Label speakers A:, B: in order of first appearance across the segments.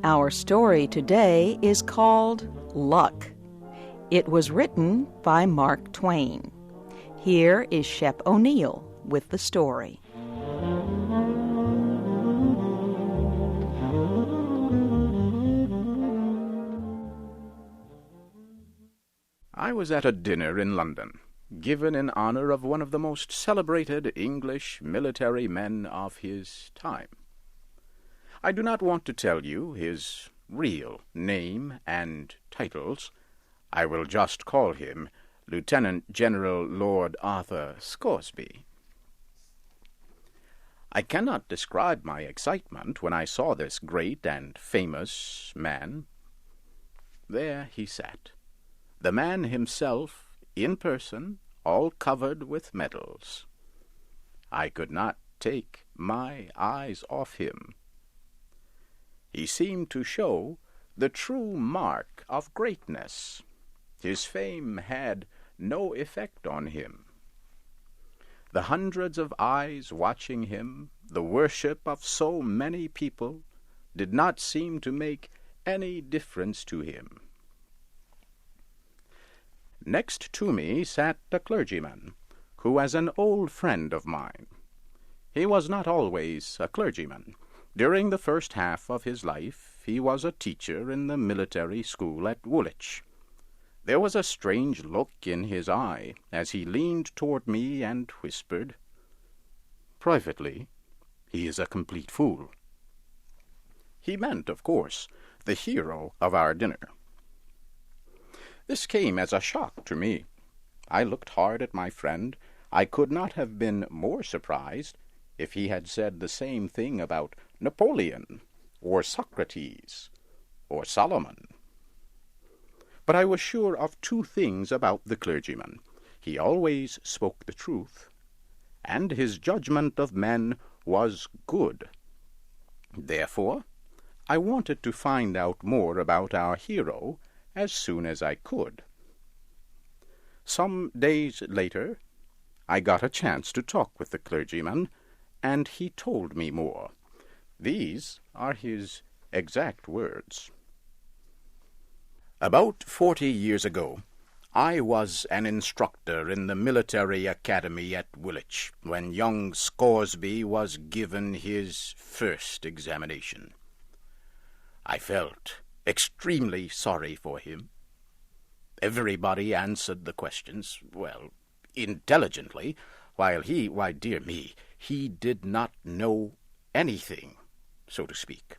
A: Our story today is called Luck. It was written by Mark Twain. Here is Shep O'Neill with the story.
B: I was at a dinner in London, given in honor of one of the most celebrated English military men of his time. I do not want to tell you his real name and titles. I will just call him Lieutenant General Lord Arthur Scoresby. I cannot describe my excitement when I saw this great and famous man. There he sat, the man himself, in person, all covered with medals. I could not take my eyes off him. He seemed to show the true mark of greatness. His fame had no effect on him. The hundreds of eyes watching him, the worship of so many people, did not seem to make any difference to him. Next to me sat a clergyman, who was an old friend of mine. He was not always a clergyman. During the first half of his life, he was a teacher in the military school at Woolwich. There was a strange look in his eye as he leaned toward me and whispered, "Privately, he is a complete fool." He meant, of course, the hero of our dinner. This came as a shock to me. I looked hard at my friend. I could not have been more surprised if he had said the same thing about Napoleon, or Socrates, or Solomon. But I was sure of two things about the clergyman. He always spoke the truth, and his judgment of men was good. Therefore, I wanted to find out more about our hero as soon as I could. Some days later, I got a chance to talk with the clergyman, and he told me more. These are his exact words. About 40 years ago, I was an instructor in the military academy at Woolwich when young Scoresby was given his first examination. I felt extremely sorry for him. Everybody answered the questions, well, intelligently, while why, dear me, he did not know anything, so to speak.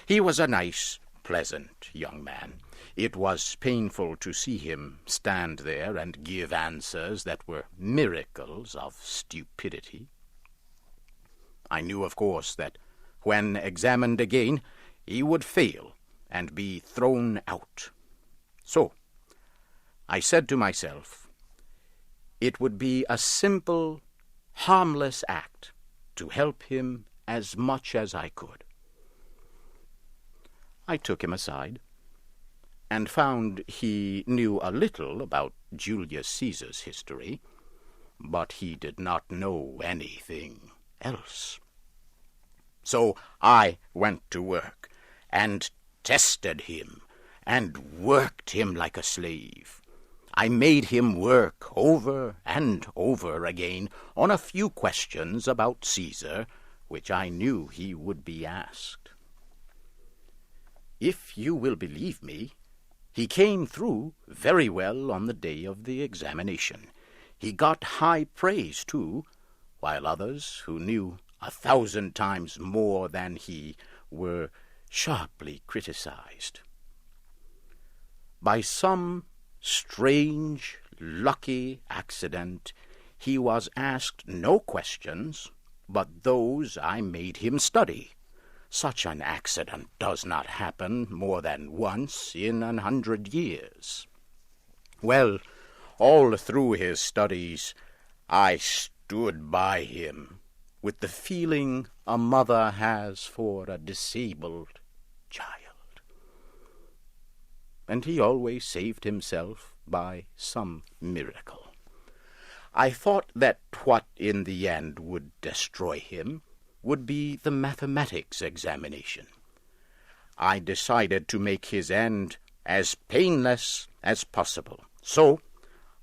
B: He was a nice, pleasant young man. It was painful to see him stand there and give answers that were miracles of stupidity. I knew, of course, that when examined again, he would fail and be thrown out. So, I said to myself, it would be a simple, harmless act to help him as much as I could. I took him aside and found he knew a little about Julius Caesar's history, but he did not know anything else. So I went to work and tested him and worked him like a slave. I made him work over and over again on a few questions about Caesar, which I knew he would be asked. If you will believe me, he came through very well on the day of the examination. He got high praise, too, while others, who knew 1,000 times more than he, were sharply criticized. By some strange, lucky accident, he was asked no questions but those I made him study. Such an accident does not happen more than once in 100 years. Well, all through his studies, I stood by him with the feeling a mother has for a disabled child. And he always saved himself by some miracle. I thought that what in the end would destroy him would be the mathematics examination. I decided to make his end as painless as possible. So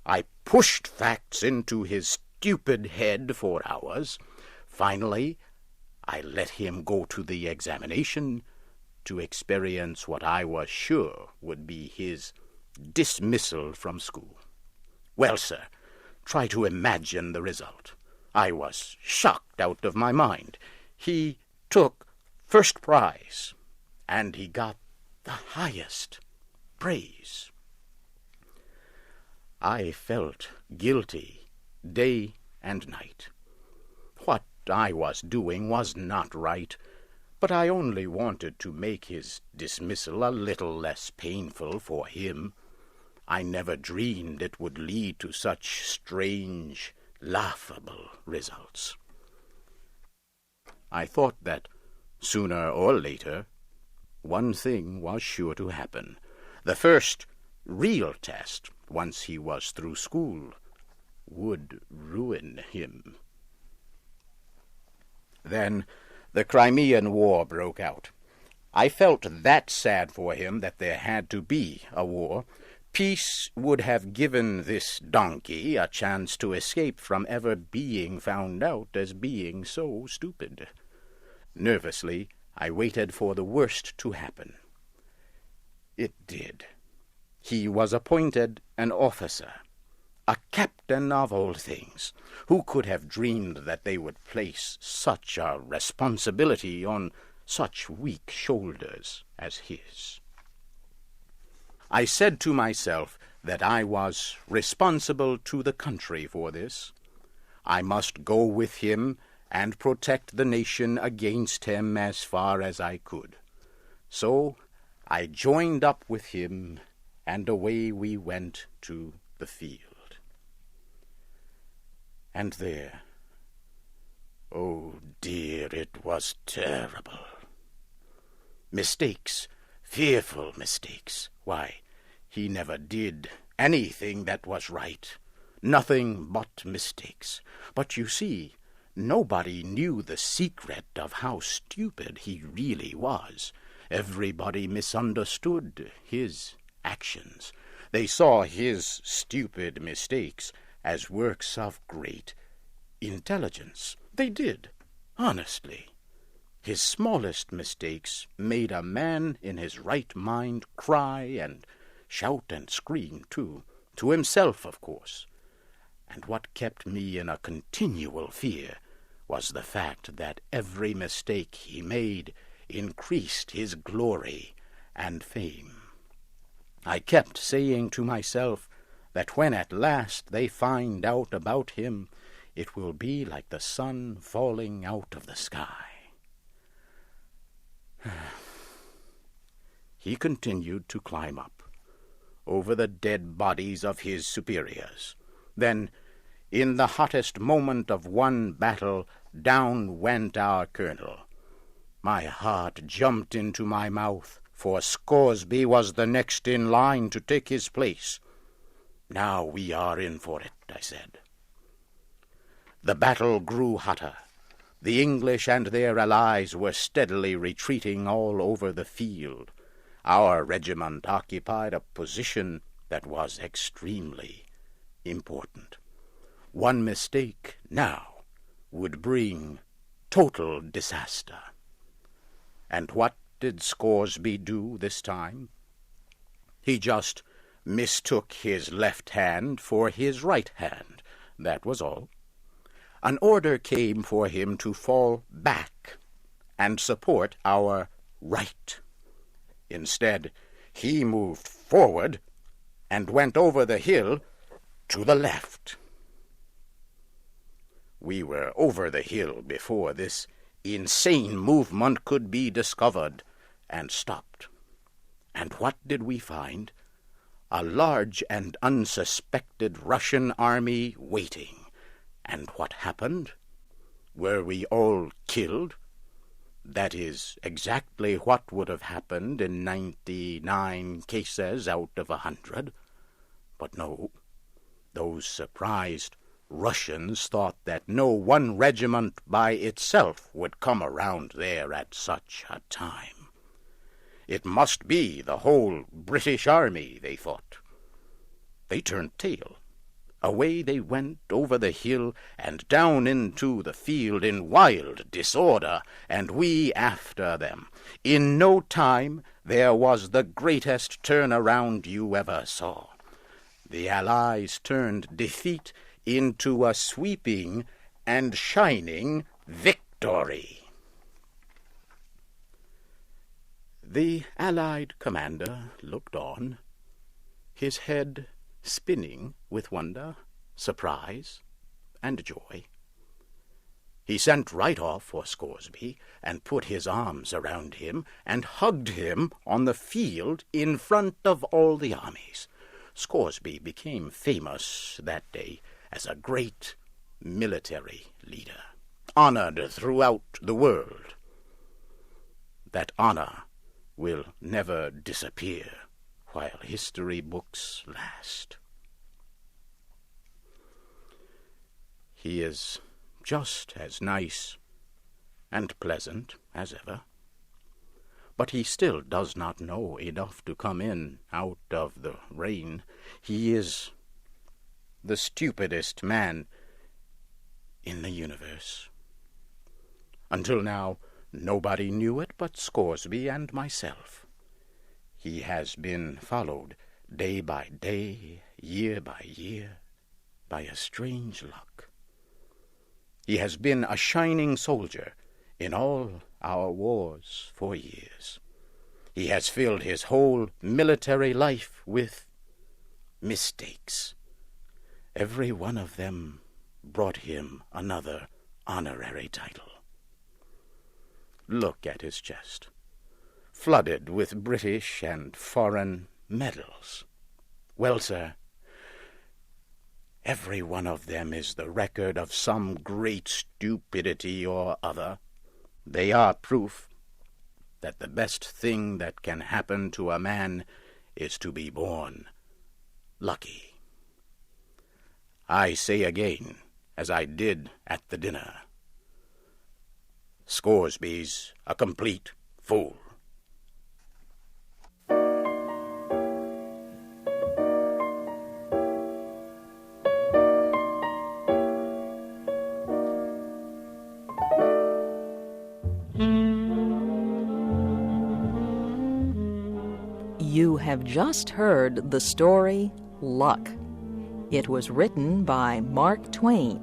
B: I pushed facts into his stupid head for hours. Finally, I let him go to the examination to experience what I was sure would be his dismissal from school. Well, sir, try to imagine the result. I was shocked out of my mind. He took first prize, and he got the highest praise. I felt guilty day and night. What I was doing was not right, but I only wanted to make his dismissal a little less painful for him. I never dreamed it would lead to such strange, laughable results. I thought that sooner or later one thing was sure to happen. The first real test, once he was through school, would ruin him. Then the Crimean War broke out. I felt that sad for him that there had to be a war. Peace would have given this donkey a chance to escape from ever being found out as being so stupid. Nervously, I waited for the worst to happen. It did. He was appointed an officer, a captain of all things. Who could have dreamed that they would place such a responsibility on such weak shoulders as his? I said to myself that I was responsible to the country for this. I must go with him and protect the nation against him as far as I could. So I joined up with him, and away we went to the field. And there, oh dear, it was terrible. Mistakes, fearful mistakes. Why, he never did anything that was right. Nothing but mistakes. But you see, nobody knew the secret of how stupid he really was. Everybody misunderstood his actions. They saw his stupid mistakes as works of great intelligence. They did, honestly. His smallest mistakes made a man in his right mind cry and shout and scream, too, to himself, of course. And what kept me in a continual fear was the fact that every mistake he made increased his glory and fame. I kept saying to myself that when at last they find out about him, it will be like the sun falling out of the sky. He continued to climb up over the dead bodies of his superiors. Then, in the hottest moment of one battle, down went our colonel. My heart jumped into my mouth, for Scoresby was the next in line to take his place. Now we are in for it, I said. The battle grew hotter. The English and their allies were steadily retreating all over the field. Our regiment occupied a position that was extremely important. One mistake now would bring total disaster. And what did Scoresby do this time? He just mistook his left hand for his right hand. That was all. An order came for him to fall back and support our right. Instead, he moved forward and went over the hill to the left. We were over the hill before this insane movement could be discovered and stopped. And what did we find? A large and unsuspected Russian army waiting. And what happened? Were we all killed? That is exactly what would have happened in 99 cases out of 100. But no, those surprised Russians thought that no one regiment by itself would come around there at such a time. It must be the whole British army, they thought. They turned tail. Away they went over the hill and down into the field in wild disorder, and we after them. In no time there was the greatest turnaround you ever saw. The Allies turned defeat into a sweeping and shining victory. The Allied commander looked on, his head spinning with wonder, surprise, and joy. He sent right off for Scoresby and put his arms around him and hugged him on the field in front of all the armies. Scoresby became famous that day as a great military leader, honored throughout the world. That honor will never disappear while history books last. He is just as nice and pleasant as ever, but he still does not know enough to come in out of the rain. He is the stupidest man in the universe. Until now, nobody knew it but Scoresby and myself. He has been followed day by day, year by year, by a strange luck. He has been a shining soldier in all our wars for years. He has filled his whole military life with mistakes. Every one of them brought him another honorary title. Look at his chest, flooded with British and foreign medals. Well, sir, every one of them is the record of some great stupidity or other. They are proof that the best thing that can happen to a man is to be born lucky. I say again, as I did at the dinner, Scoresby's a complete fool.
A: You have just heard the story Luck. It was written by Mark Twain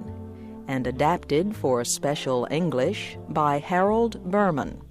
A: and adapted for special English by Harold Berman.